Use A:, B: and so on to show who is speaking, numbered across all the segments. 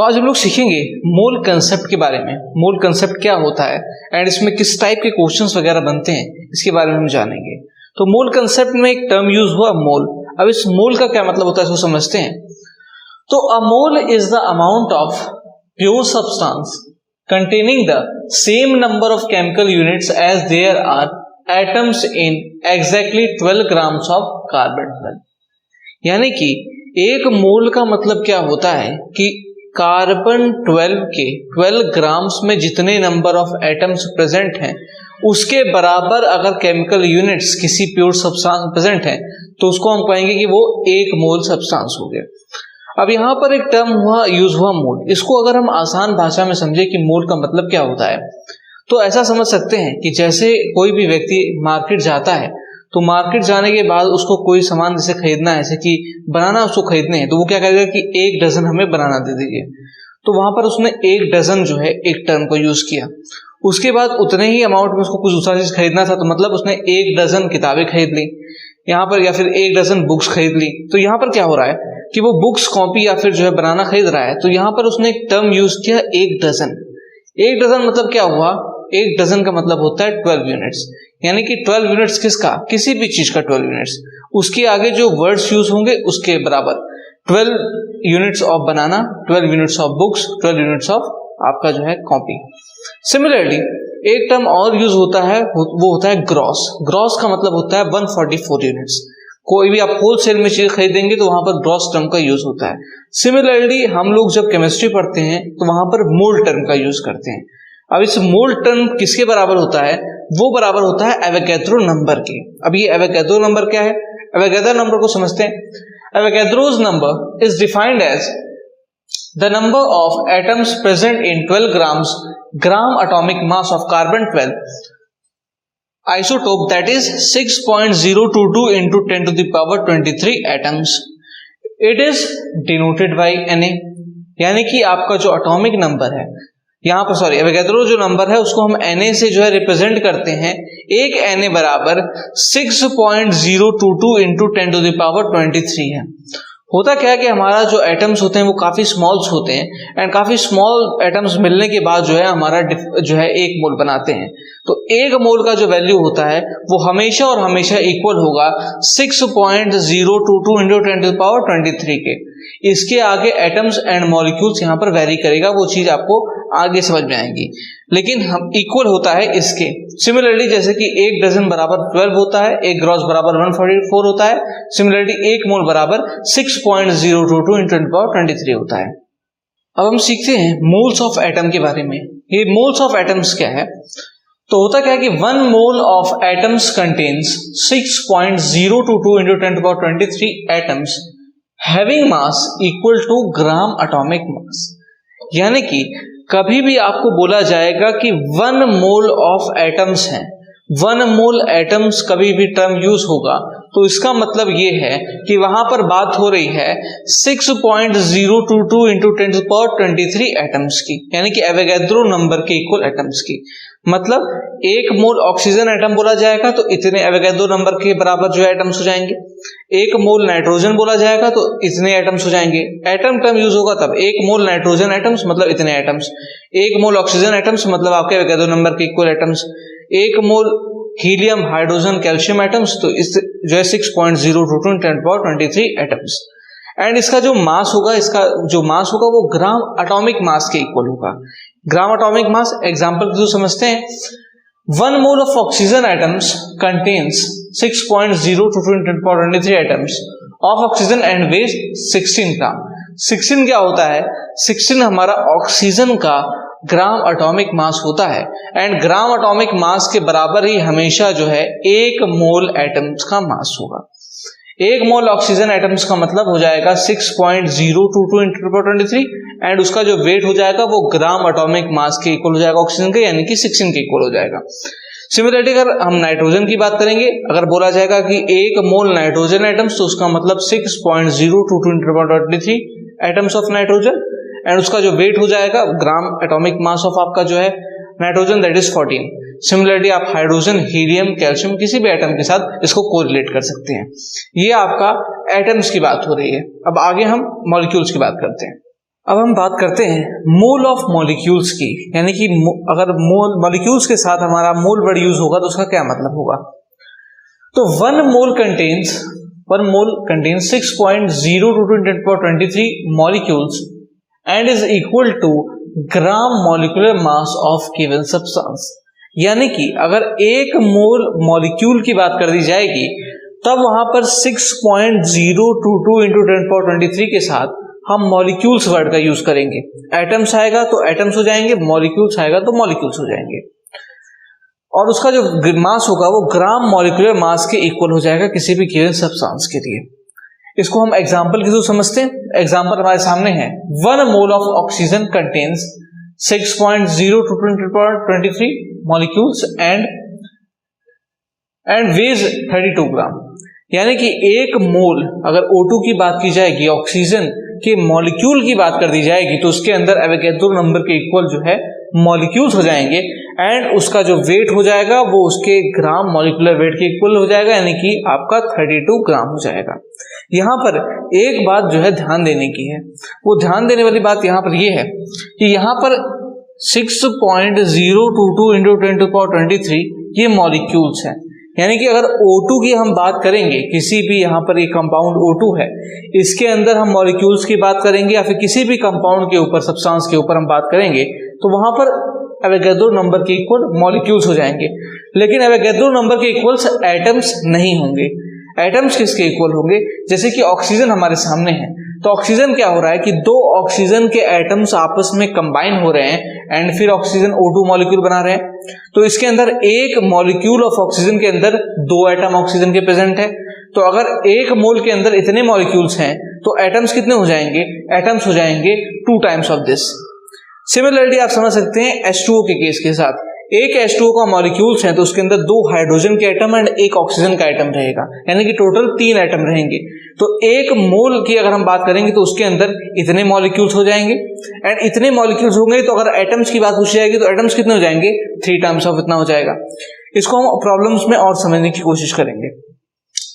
A: तो आज हम लोग सीखेंगे मोल कंसेप्ट के बारे में। मोल कंसेप्ट क्या होता है एंड इसमें किस टाइप के क्वेश्चंस वगैरह बनते हैं, इसके बारे में हम जानेंगे। तो मोल कंसेप्ट में एक टर्म यूज हुआ मोल। अब इस मोल का क्या मतलब होता है इसको समझते हैं। तो a mole is the amount of pure substance containing the same number of chemical units as there are atoms in exactly 12 grams of carbon 12। यानी कि एक मोल का मतलब क्या होता है कि कार्बन 12 के 12 ग्राम्स में जितने नंबर ऑफ एटम्स प्रेजेंट हैं उसके बराबर अगर केमिकल यूनिट्स किसी प्योर सब्सटेंस प्रेजेंट है तो उसको हम कहेंगे कि वो एक मोल सब्सटेंस हो गया। अब यहां पर एक टर्म यूज हुआ मोल। इसको अगर हम आसान भाषा में समझे कि मोल का मतलब क्या होता है तो ऐसा समझ सकते हैं कि जैसे कोई भी व्यक्ति मार्केट जाता है तो मार्केट जाने के बाद उसको कोई सामान जैसे खरीदना है, जैसे कि बनाना उसको खरीदने हैं, तो वो क्या करेगा कि 1 डजन हमें बनाना दे दीजिए। तो वहां पर उसने 1 डजन जो है एक टर्म को यूज किया। उसके बाद उतने ही अमाउंट में उसको कुछ दूसरा चीज खरीदना था, तो मतलब उसने 1 डजन किताबें खरीद ली यहाँ पर, या फिर 1 डजन बुक्स खरीद ली। तो यहाँ पर क्या हो रहा है कि वो बुक्स कॉपी या फिर जो है बनाना खरीद रहा है, तो यहाँ पर उसने एक टर्म यूज किया 1 डजन। 1 डजन मतलब क्या हुआ, 1 डजन का मतलब होता है 12 यूनिट्स। यानी कि 12 यूनिट्स किसका, किसी भी चीज का 12 यूनिट्स, उसके आगे जो वर्ड्स यूज होंगे उसके बराबर। 12 units of banana, 12 units of books, 12 units of आपका जो है कॉपी। सिमिलरली एक टर्म और यूज होता है, वो होता है ग्रॉस। ग्रॉस का मतलब होता है 144 यूनिट्स। कोई भी आप होलसेल में चीज खरीदेंगे तो वहां पर ग्रॉस टर्म का यूज होता है। सिमिलरली हम लोग जब केमिस्ट्री पढ़ते हैं तो वहां पर मोल टर्म का यूज करते हैं। अब इस मोल टर्म किसके बराबर होता है, वो बराबर होता है एवोगैड्रो नंबर के। अब ये एवोगैड्रो नंबर क्या है, एवोगैड्रो नंबर को समझते हैं। Avogadro's number is defined as the number of atoms present in 12 gram atomic mass of carbon 12 isotope, that is 6.022 into 10 to the power 23 atoms. It is denoted by Na। यानी कि आपका जो atomic number है यहाँ पर, Avogadro जो number है उसको हम Na से जो है रिप्रेजेंट करते हैं। एक Na बराबर 6.022 into 10 to the power 23 है। होता क्या है कि हमारा जो एटम्स होते हैं वो काफी स्मॉल्स होते हैं एंड काफी स्मॉल एटम्स मिलने के बाद जो है हमारा जो है एक मोल बनाते हैं। तो एक मोल का जो वैल्यू होता है वो हमेशा और हमेशा इक्वल होगा 6.022 into 10 to the power 23 के। इसके आगे एटम्स एंड मॉलिक्यूल्स यहाँ पर वेरी करेगा, वो चीज आपको आगे समझ में आएगी, लेकिन हम इक्वल होता है इसके। सिमिलरली जैसे कि 1 डजन बराबर 12 होता है, 1 ग्रॉस बराबर 144 होता है, सिमिलरली 1 मोल बराबर 6.022 into 10 to the power 23 होता है। अब हम सीखते हैं मोल्स ऑफ एटम के बारे में। ये मोल्स ऑफ एटम्स क्या है, तो होता क्या है कि 1 mole of atoms contains 6.022 into 10 to the power 23 atoms having mass equal to gram atomic mass. यानी कि कभी भी आपको बोला जाएगा कि 1 मोल ऑफ एटम्स हैं, 1 मोल एटम्स कभी भी टर्म यूज होगा तो इसका मतलब ये है कि वहां पर बात हो रही है 6.022 into 10 to the power 23 atoms की, यानी कि एवोगैड्रो नंबर के इक्वल एटम्स की। मतलब 1 मोल ऑक्सीजन एटम बोला जाएगा तो इतने एवोगैड्रो नंबर के बराबर जो एटम्स हो जाएंगे। 1 मोल नाइट्रोजन बोला जाएगा तो इतने एटम्स हो जाएंगे। एटम टर्म यूज होगा तब 1 मोल नाइट्रोजन एटम्स मतलब इतने एटम्स, 1 मोल ऑक्सीजन एटम्स मतलब आपके एवोगैड्रो नंबर के इक्वल एटम्स, 1 मोल हीलियम हाइड्रोजन कैल्शियम एटम्स तो इस जो है 6.022 10 to the power 23 atoms. And इसका जो मास होगा, इसका जो मास होगा वो ग्राम एटॉमिक मास के इक्वल होगा। ग्राम एटॉमिक मास एग्जांपल के थ्रू समझते हैं। 1 mole of oxygen atoms contains 6.022 10 to the power 23 atoms of oxygen and weight 16 gram. 16 क्या होता है, 16 हमारा ऑक्सीजन का ग्राम एटॉमिक मास होता है एंड ग्राम एटॉमिक मास के बराबर ही हमेशा जो है 1 मोल एटम्स का मास होगा। 1 मोल ऑक्सीजन एटम्स का मतलब हो जाएगा 6.022 into 10 to the power 23 and उसका जो वेट हो जाएगा वो ग्राम एटॉमिक मास के इक्वल हो जाएगा ऑक्सीजन के, यानी कि 16 के इक्वल हो जाएगा। सिमिलरली अगर हम नाइट्रोजन की बात करेंगे, अगर बोला जाएगा कि 1 मोल नाइट्रोजन एटम्स तो उसका मतलब 6.022 into 10 to the power 23 atoms of nitrogen and उसका जो वेट हो जाएगा ग्राम एटॉमिक मास ऑफ आपका जो है नाइट्रोजन दैट इज 14। सिमिलरली आप हाइड्रोजन, हीलियम, कैल्शियम किसी भी एटम के साथ इसको कोरिलेट कर सकते हैं। ये आपका एटम्स की बात हो रही है। अब आगे हम मॉलिक्यूल्स की बात करते हैं। अब हम बात करते हैं मोल ऑफ मॉलिक्यूल्स की, यानी कि अगर मोल मॉलिक्यूल्स के साथ हमारा मोल वर्ड यूज होगा तो उसका क्या मतलब होगा। तो one mole contains 6.022 × 1023 molecules and is equal to gram molecular mass of given substance. यानी कि अगर एक मोल मॉलिक्यूल की बात कर दी जाएगी तब वहां पर 6.022 × 1023 के साथ हम मॉलिक्यूल्स वर्ड का यूज करेंगे। एटम्स आएगा तो एटम्स हो जाएंगे, मॉलिक्यूल्स आएगा तो मॉलिक्यूल्स हो जाएंगे, और उसका जो मास होगा वो ग्राम मॉलिक्यूलर मास के इक्वल हो जाएगा किसी भी गिवन सब्सटेंस के लिए। इसको हम एग्जांपल के थ्रू समझते हैं। एग्जांपल हमारे सामने है, 1 mole of oxygen contains 6.022 × 1023 molecules and weighs 32 gram. यानी कि एक मोल अगर O2 की बात की जाएगी, ऑक्सीजन के मॉलिक्यूल की बात कर दी जाएगी, तो उसके अंदर एवोगैड्रो नंबर के इक्वल जो है मॉलिक्यूल्स हो जाएंगे एंड उसका जो वेट हो जाएगा वो उसके ग्राम मॉलिक्यूलर वेट के इक्वल हो जाएगा, यानी कि आपका 32 ग्राम हो जाएगा। यहाँ पर एक बात जो है ध्यान देने की है, वो ध्यान देने वाली बात यहाँ पर ये है कि यहाँ पर 6.022 × 1023 ये मॉलिक्यूल्स हैं। यानी कि अगर O2 की हम बात करेंगे, किसी भी यहाँ पर एक कंपाउंड O2 है, इसके अंदर हम मॉलिक्यूल्स की बात करेंगे या फिर किसी भी कंपाउंड के ऊपर, सब्सटेंस के ऊपर हम बात करेंगे, तो वहां पर एवोगैड्रो नंबर के इक्वल मॉलिक्यूल्स हो जाएंगे। लेकिन एवोगैड्रो नंबर के इक्वल्स एटम्स नहीं होंगे। एटम्स किसके इक्वल होंगे? जैसे कि ऑक्सीजन हमारे सामने है, तो ऑक्सीजन क्या हो रहा है कि 2 ऑक्सीजन के एटम्स आपस में कंबाइन हो रहे हैं एंड फिर ऑक्सीजन O2 मॉलिक्यूल बना रहे हैं। तो इसके अंदर एक मॉलिक्यूल ऑफ ऑक्सीजन के अंदर 2 एटम ऑक्सीजन के प्रेजेंट है। तो अगर एक मोल के अंदर इतने मॉलिक्यूल्स हैं तो एटम्स कितने हो जाएंगे? एटम्स हो जाएंगे 2 टाइम्स ऑफ दिस। सिमिलरली आप समझ सकते हैं H2O के केस के साथ, एक H2O का मॉलिक्यूल्स है तो उसके अंदर 2 हाइड्रोजन के एटम एंड 1 ऑक्सीजन का एटम रहेगा, यानी कि टोटल 3 एटम रहेंगे। तो एक मोल की अगर हम बात करेंगे तो उसके अंदर इतने मॉलिक्यूल्स हो जाएंगे एंड इतने मॉलिक्यूल्स होंगे, तो अगर एटम्स की बात पूछी जाएगी तो एटम्स कितने हो जाएंगे? 3 टाइम्स ऑफ इतना हो जाएगा। इसको हम प्रॉब्लम्स में और समझने की कोशिश करेंगे।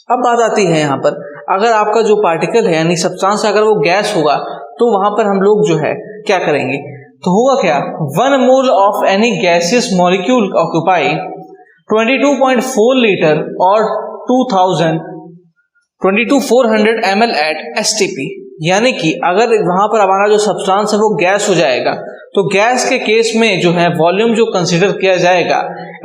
A: अब बात आती है यहाँ पर, अगर आपका जो पार्टिकल है यानी सब्सटेंस अगर वो गैस होगा तो वहां पर हम लोग जो है क्या करेंगे? तो होगा क्या, 1 mole of any gaseous molecule occupy 22.4 litre और 22,400 ml एट STP। यानी कि अगर वहां पर हमारा जो सब्सटेंस है वो गैस हो जाएगा तो गैस के केस में जो है वॉल्यूम जो कंसीडर किया जाएगा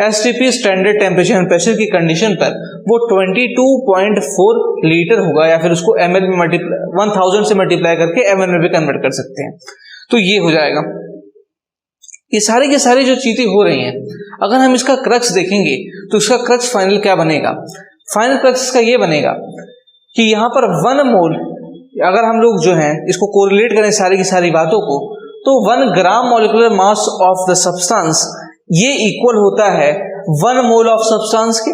A: STP standard temperature and pressure की कंडीशन पर वो 22.4 लीटर होगा, या फिर उसको ml में 1000 से मल्टीप्लाई करके ml में भी कन्वर्ट कर सकते हैं। तो ये हो जाएगा। ये सारी की सारी जो चीजें हो रही हैं, अगर हम इसका क्रक्स देखेंगे तो इसका क्रक्स फाइनल क्या बनेगा? फाइनल क्रक्स का ये बनेगा कि यहाँ पर 1 मोल, अगर हम लोग जो है इसको कोरिलेट करें सारी की सारी बातों को, तो 1 gram molecular mass of the substance ये इक्वल होता है 1 मोल ऑफ सब्सटेंस के,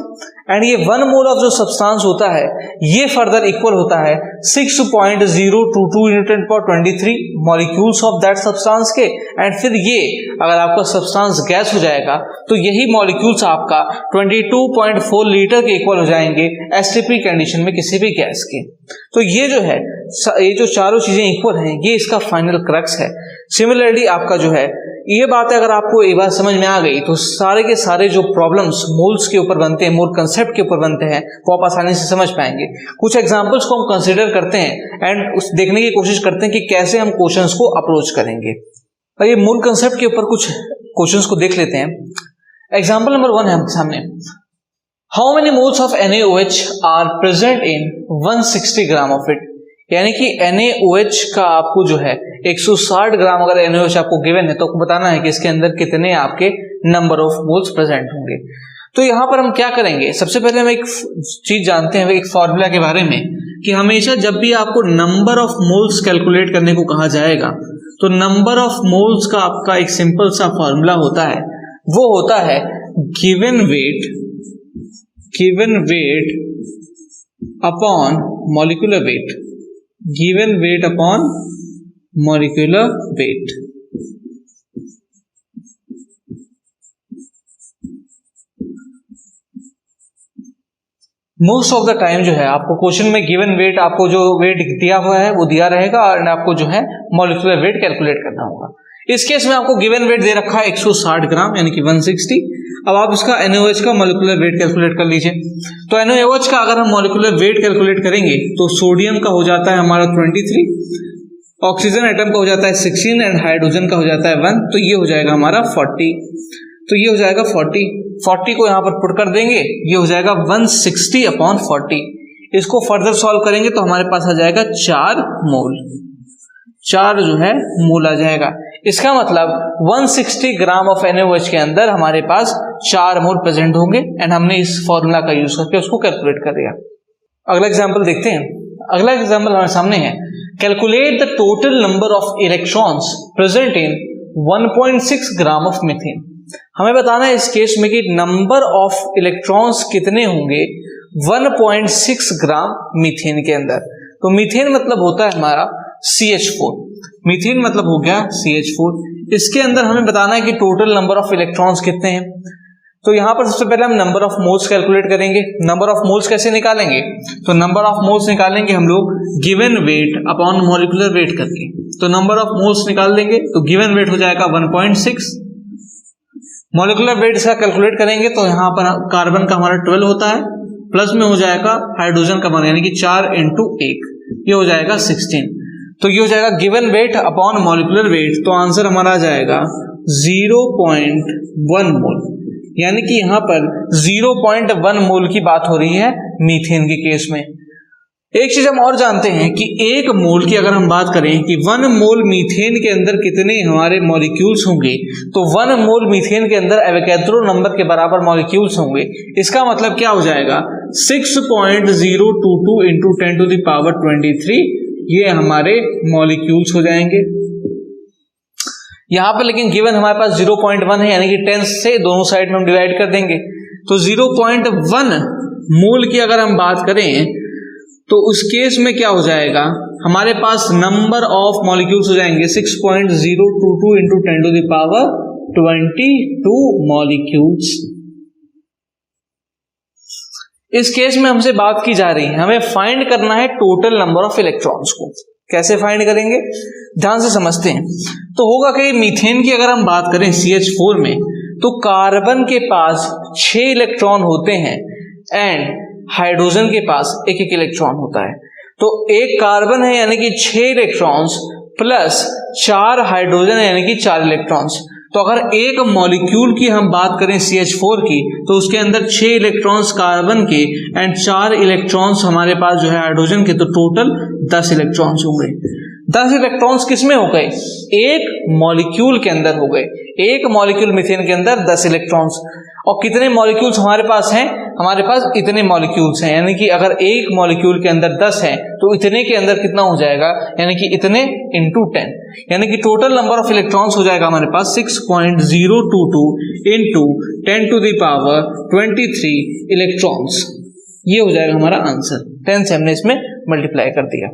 A: एंड ये 1 मोल ऑफ जो सब्सटेंस होता है ये फर्दर इक्वल होता है 6.022 × 1023 मॉलिक्यूल्स ऑफ दैट सब्सटेंस के, एंड फिर ये अगर आपका सब्सटेंस गैस हो जाएगा तो यही मॉलिक्यूल्स आपका 22.4 लीटर के इक्वल हो जाएंगे STP कंडीशन में किसी भी गैस के। तो ये जो है, ये जो चारों चीजें इक्वल हैं, ये इसका फाइनल क्रक्स है। सिमिलरली आपका जो है ये बात अगर आपको एक बार समझ में आ गई तो सारे के सारे जो प्रॉब्लम्स मोल्स के ऊपर बनते हैं, मोल कंसेप्ट के ऊपर बनते हैं, वो आप आसानी से समझ पाएंगे। कुछ एग्जांपल्स को हम कंसीडर करते हैं एंड उस देखने की कोशिश करते हैं कि कैसे हम क्वेश्चंस को अप्रोच करेंगे। और ये मोल कंसेप्ट के ऊपर कुछ क्वेश्चंस को देख लेते हैं। एग्जाम्पल नंबर 1 है हमारे सामने, how many moles of NaOH are present in 160 gram of it. यानी कि NaOH का आपको जो है 160 ग्राम अगर NaOH आपको गिवन है तो आपको बताना है कि इसके अंदर कितने आपके नंबर ऑफ मोल्स प्रेजेंट होंगे। तो यहां पर हम क्या करेंगे, सबसे पहले हम एक चीज जानते हैं, एक फॉर्मूला के बारे में, कि हमेशा जब भी आपको नंबर ऑफ मोल्स कैलकुलेट करने को कहा जाएगा तो नंबर ऑफ मोल्स का आपका एक सिंपल सा फॉर्मूला होता है, वो होता है given weight upon molecular weight, given weight upon molecular weight. Most of the time जो है आपको क्वेश्चन में गिवन वेट, आपको जो वेट दिया हुआ है वो दिया रहेगा और आपको जो है मॉलिक्यूलर वेट कैलकुलेट करना होगा। इस केस में आपको गिवन वेट दे रखा है 160 ग्राम यानी कि 160। अब आप इसका NaOH का मॉलिक्यूलर वेट कैलकुलेट कर लीजिए। तो NaOH का अगर हम मॉलिक्यूलर वेट कैलकुलेट करेंगे तो सोडियम का हो जाता है हमारा 23, ऑक्सीजन एटम का हो जाता है 16 एंड हाइड्रोजन का हो जाता है 1, तो ये हो जाएगा हमारा 40। तो ये हो जाएगा 40 को यहाँ पर पुट कर देंगे, ये हो जाएगा 160/40। इसको फर्दर सॉल्व करेंगे तो हमारे पास आ जाएगा 4 मोल, 4 जो है मोल आ जाएगा। इसका मतलब 160 ग्राम ऑफ NaOH के अंदर हमारे पास 4 मोल प्रेजेंट होंगे एंड हमने इस फॉर्मूला का यूज करके उसको कैलकुलेट कर दिया। अगला एग्जाम्पल देखते हैं। अगला एग्जाम्पल हमारे सामने है, calculate the total number of electrons present in 1.6 gram of methane. हमें बताना है इस केस में कि नंबर ऑफ इलेक्ट्रॉन्स कितने होंगे 1.6 ग्राम मीथेन के अंदर। तो मीथेन मतलब होता है हमारा CH4, मीथेन मतलब हो गया CH4। इसके अंदर हमें बताना है कि टोटल नंबर ऑफ इलेक्ट्रॉन्स कितने हैं। तो यहां पर सबसे पहले हम नंबर ऑफ मोल्स कैलकुलेट करेंगे। नंबर ऑफ मोल्स कैसे निकालेंगे? तो नंबर ऑफ मोल्स निकालेंगे हम लोग given weight upon molecular weight करके। तो नंबर ऑफ मोल्स निकाल देंगे तो गिवन वेट हो जाएगा 1.6, मॉलिक्यूलर वेट इसका कैलकुलेट करेंगे तो यहाँ पर कार्बन का हमारा 12 होता है, प्लस में हो जाएगा हाइड्रोजन का मान यानी कि 4 × 1, ये हो जाएगा 16। तो ये हो जाएगा given weight upon molecular weight, तो आंसर हमारा आ जाएगा 0.1 मोल, यानी कि यहाँ पर 0.1 मोल की बात हो रही है मीथेन के केस में। एक चीज हम और जानते हैं कि 1 मोल की अगर हम बात करें कि 1 मोल मीथेन के अंदर कितने हमारे मॉलिक्यूल्स होंगे, तो 1 मोल मीथेन के अंदर एवोगैड्रो नंबर के बराबर मॉलिक्यूल्स होंगे। इसका मतलब क्या हो जाएगा 6.022 × 10⁻23 ये हमारे मॉलिक्यूल्स हो जाएंगे। यहां पर लेकिन गिवन हमारे पास 0.1 है यानी कि 10 से दोनों साइड में हम डिवाइड कर देंगे। तो 0.1 मोल की अगर हम बात करें तो उस केस में क्या हो जाएगा, हमारे पास नंबर ऑफ मॉलिक्यूल्स हो जाएंगे 6.022 × 10⁻22 मॉलिक्यूल्स। इस केस में हमसे बात की जा रही है, हमें फाइंड करना है टोटल नंबर ऑफ इलेक्ट्रॉन्स को। कैसे फाइंड करेंगे, ध्यान से समझते हैं। तो होगा कि मीथेन की अगर हम बात करें CH4 में, तो कार्बन के पास 6 इलेक्ट्रॉन होते हैं एंड हाइड्रोजन के पास 1 इलेक्ट्रॉन होता है। तो एक कार्बन है यानी कि 6 इलेक्ट्रॉन्स प्लस 4 हाइड्रोजन यानी कि 4 इलेक्ट्रॉन्स। तो अगर एक मॉलिक्यूल की हम बात करें CH4 की, तो उसके अंदर 6 इलेक्ट्रॉन्स कार्बन के एंड 4 इलेक्ट्रॉन्स हमारे पास जो है हाइड्रोजन के, तो टोटल 10 इलेक्ट्रॉन्स होंगे। 10 इलेक्ट्रॉन्स किसमें हो गए, एक मॉलिक्यूल के अंदर हो गए। एक मॉलिक्यूल मीथेन के अंदर 10 इलेक्ट्रॉन्स। और कितने मॉलिक्यूल्स हमारे पास हैं, हमारे पास इतने मॉलिक्यूल्स हैं, यानी कि अगर एक मॉलिक्यूल के अंदर 10 है तो इतने के अंदर कितना हो जाएगा, यानी कि इतने × 10, यानी कि टोटल नंबर ऑफ इलेक्ट्रॉन्स हो जाएगा हमारे पास 6.022 × 10⁻23 इलेक्ट्रॉन्स। ये हो जाएगा हमारा आंसर। 10 से हमने इसमें मल्टीप्लाई कर दिया।